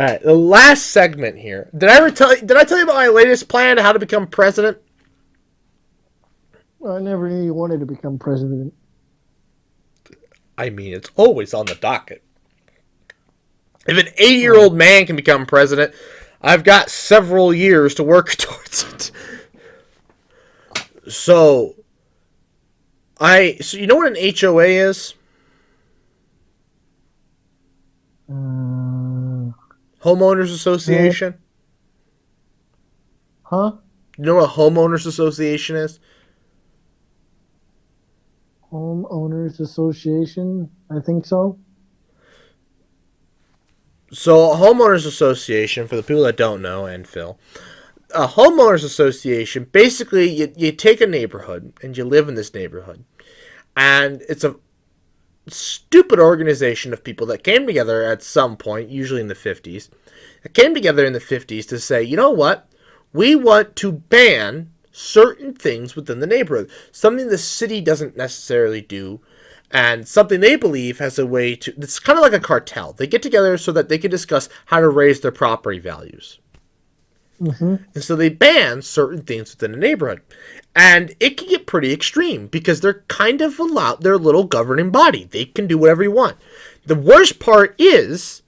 All right, the last segment here. Did I tell you about my latest plan to how to become president? Well, I never knew you wanted to become president. I mean, it's always on the docket. If an 80-year-old man can become president, I've got several years to work towards it. So you know what an HOA is? Homeowners Association? Huh? You know what a homeowners association is? Homeowners Association? I think so. So a homeowners association, for the people that don't know, and Phil, a homeowners association, basically you take a neighborhood and you live in this neighborhood. And it's a stupid organization of people that came together at some point, usually in the 50s. That came together in the 50s to say, you know what? We want to ban certain things within the neighborhood. Something the city doesn't necessarily do. And something they believe has a way to... It's kind of like a cartel. They get together so that they can discuss how to raise their property values. Mm-hmm. And so they ban certain things within a neighborhood. And it can get pretty extreme because they're kind of allowed, they're a little governing body. They can do whatever you want. The worst part is,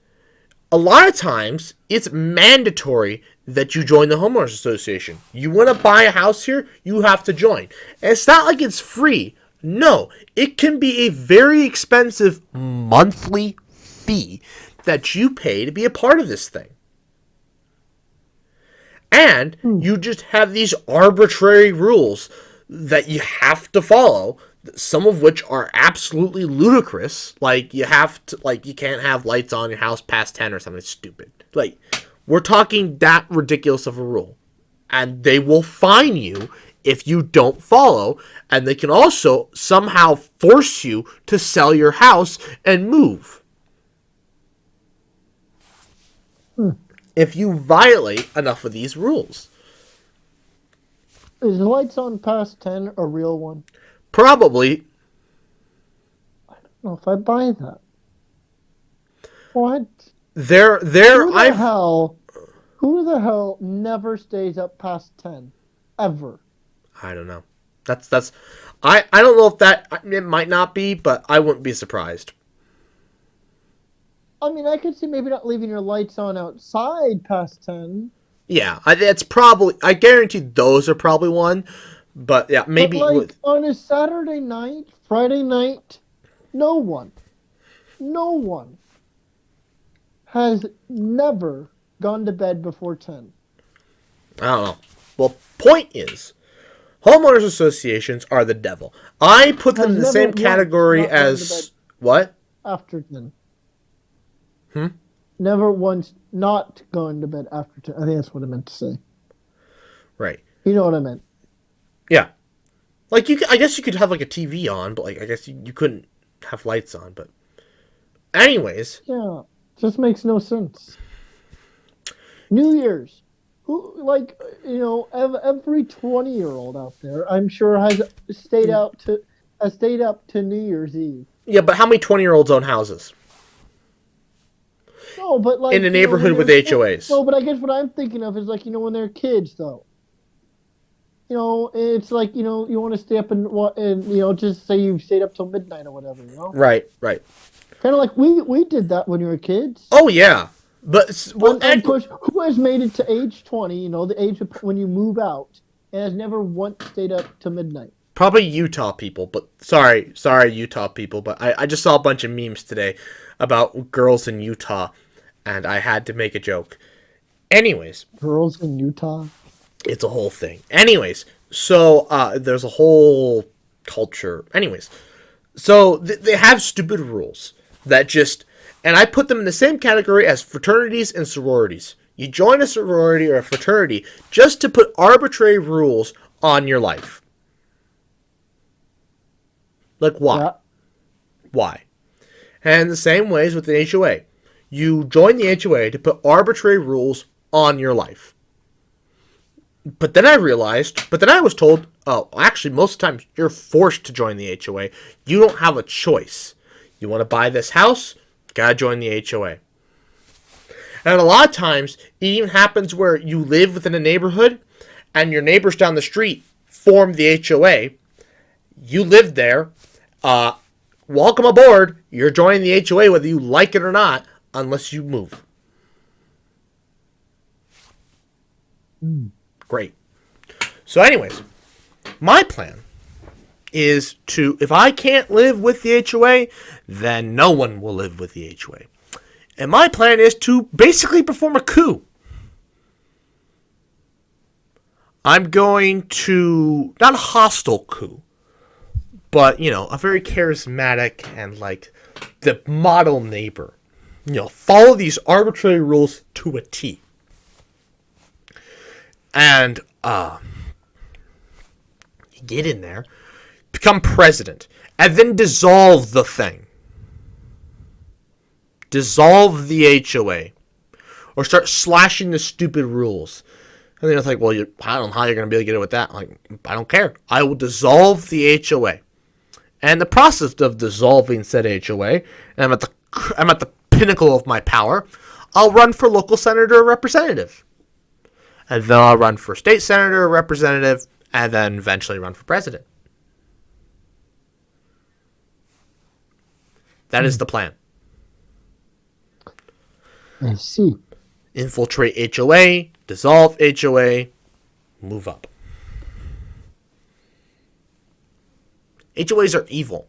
a lot of times, it's mandatory that you join the homeowners association. You want to buy a house here, you have to join. And it's not like it's free. No, it can be a very expensive monthly fee that you pay to be a part of this thing. And you just have these arbitrary rules that you have to follow, some of which are absolutely ludicrous. Like you can't have lights on your house past 10 or something stupid. Like, we're talking that ridiculous of a rule. And they will fine you if you don't follow, and they can also somehow force you to sell your house and move. If you violate enough of these rules. Is lights on past 10 a real one? Probably. I don't know if I buy that. What? Who the hell never stays up past 10? Ever. I don't know. I don't know if it might not be, but I wouldn't be surprised. I mean, I could see maybe not leaving your lights on outside past 10. Yeah, it's probably... I guarantee those are probably one. But, yeah, maybe... But, on a Saturday night, Friday night, no one has never gone to bed before 10. I don't know. Well, point is, homeowners associations are the devil. I put them in the same category as... What? After 10. Never once not going to bed after 10. I think that's what I meant to say. Right. You know what I meant. Yeah. Like, I guess you could have, like, a TV on, but, like, I guess you couldn't have lights on, but... Anyways. Yeah. Just makes no sense. New Year's. Every 20-year-old out there, I'm sure, has stayed up to New Year's Eve. Yeah, but how many 20-year-olds own houses? No, but like in a neighborhood with HOAs. No, but I guess what I'm thinking of is like, when they're kids though. It's like, you want to stay up and just say you've stayed up till midnight or whatever, Right. Kind of like we did that when we were kids. Oh yeah. But who has made it to age 20, the age of when you move out, and has never once stayed up to midnight? Probably Utah people, but sorry Utah people, but I just saw a bunch of memes today about girls in Utah, and I had to make a joke. Anyways. Girls in Utah? It's a whole thing. Anyways, so there's a whole culture. Anyways, so they have stupid rules that just... And I put them in the same category as fraternities and sororities. You join a sorority or a fraternity just to put arbitrary rules on your life. Like, why? Yeah. Why? And the same ways with the HOA. You join the HOA to put arbitrary rules on your life. But then I was told, actually, most of the time, you're forced to join the HOA. You don't have a choice. You want to buy this house? Gotta join the HOA. And a lot of times, it even happens where you live within a neighborhood and your neighbors down the street form the HOA. You live there. Welcome aboard. You're joining the HOA whether you like it or not, unless you move. Great. So anyways, my plan is to, if I can't live with the HOA, then no one will live with the HOA. And my plan is to basically perform a coup. I'm going to, not a hostile coup, but, a very charismatic and, the model neighbor. Follow these arbitrary rules to a T. And, get in there, become president, and then dissolve the thing. Dissolve the HOA. Or start slashing the stupid rules. And then it's like, well, I don't know how you're going to be able to get it with that. I don't care. I will dissolve the HOA. And the process of dissolving said HOA, and I'm at the pinnacle of my power, I'll run for local senator or representative. And then I'll run for state senator or representative, and then eventually run for president. That is the plan. I see. Infiltrate HOA, dissolve HOA, move up. HOAs are evil.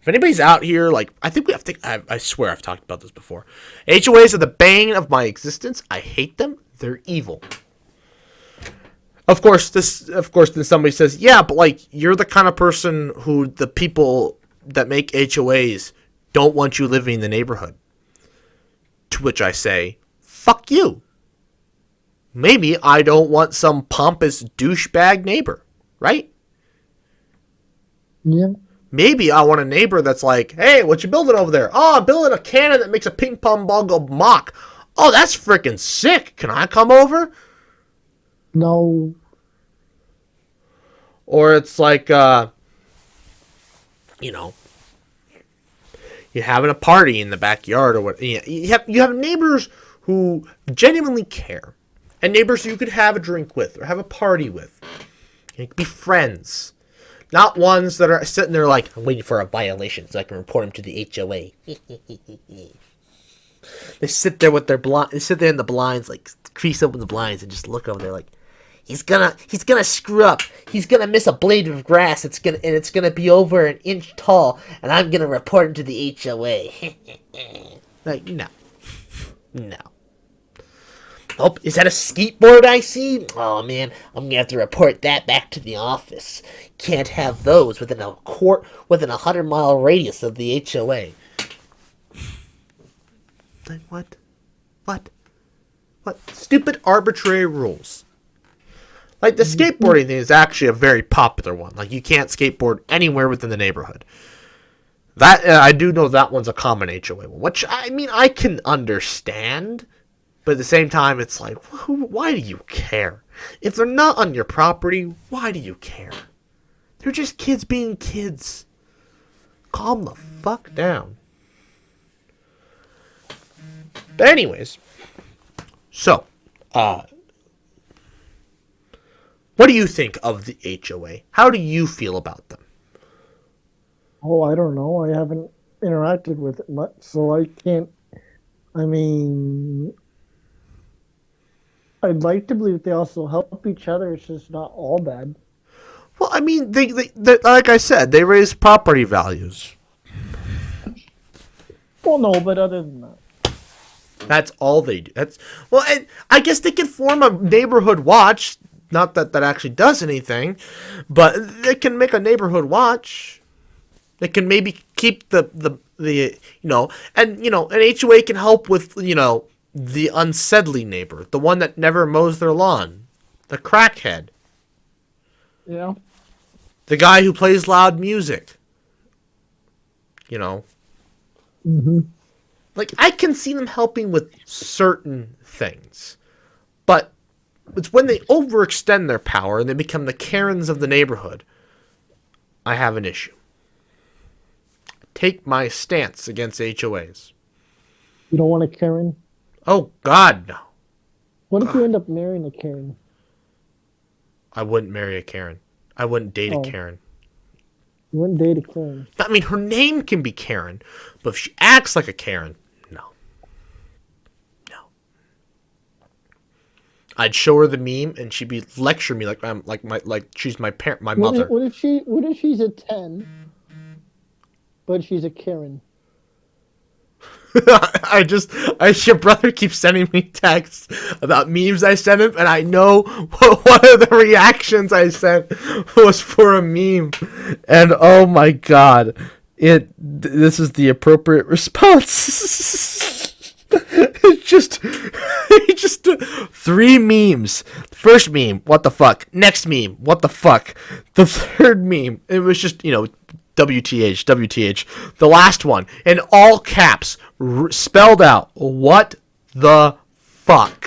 If anybody's out here, I swear I've talked about this before. HOAs are the bane of my existence. I hate them. They're evil. Of course, then somebody says, yeah, but you're the kind of person who the people that make HOAs don't want you living in the neighborhood. To which I say, fuck you. Maybe I don't want some pompous douchebag neighbor, right? Yeah. Maybe I want a neighbor that's like, hey, what you building over there? Oh, I'm building a cannon that makes a ping pong ball go Mach. Oh, that's freaking sick. Can I come over? No. Or it's like, you're having a party in the backyard or what. You have neighbors who genuinely care. And neighbors you could have a drink with or have a party with. You could be friends. Not ones that are sitting there like, I'm waiting for a violation so I can report them to the HOA. They sit there with their they sit there in the blinds, crease open the blinds and just look over there like, he's gonna screw up. He's gonna miss a blade of grass. It's gonna be over an inch tall, and I'm gonna report him to the HOA. No. Oh, is that a skateboard I see? Oh man, I'm gonna have to report that back to the office. Can't have those within a 100-mile radius of the HOA. What? Stupid arbitrary rules. The skateboarding thing is actually a very popular one. You can't skateboard anywhere within the neighborhood. That I do know that one's a common HOA one, which I can understand. But at the same time, it's like, why do you care? If they're not on your property, why do you care? They're just kids being kids. Calm the fuck down. But anyways, so, what do you think of the HOA? How do you feel about them? Oh, I don't know. I haven't interacted with it much, so I can't. I'd like to believe they also help each other. It's just not all bad. Well, they like I said, they raise property values. Well, no, but other than that. That's all they do. And I guess they can form a neighborhood watch. Not that actually does anything, but they can make a neighborhood watch. They can maybe keep the an HOA can help with, the unsettly neighbor, the one that never mows their lawn, the crackhead. Yeah. The guy who plays loud music. Mm-hmm. I can see them helping with certain things. But it's when they overextend their power and they become the Karens of the neighborhood, I have an issue. Take my stance against HOAs. You don't want a Karen? Oh God, no. What if you end up marrying a Karen? I wouldn't marry a Karen. I wouldn't date a Oh, Karen. you wouldn't date a Karen. I mean, her name can be Karen, but if she acts like a Karen, no. No. I'd show her the meme and she'd be lecturing me like I'm like she's my parent, my mother. What if she's a 10, but she's a Karen? Your brother keeps sending me texts about memes I sent him, and I know one of the reactions I sent was for a meme, and oh my God, this is the appropriate response. It's just 3 memes. First meme, what the fuck? Next meme, what the fuck? The third meme, it was just, WTH, WTH. The last one, in all caps, spelled out, what the fuck?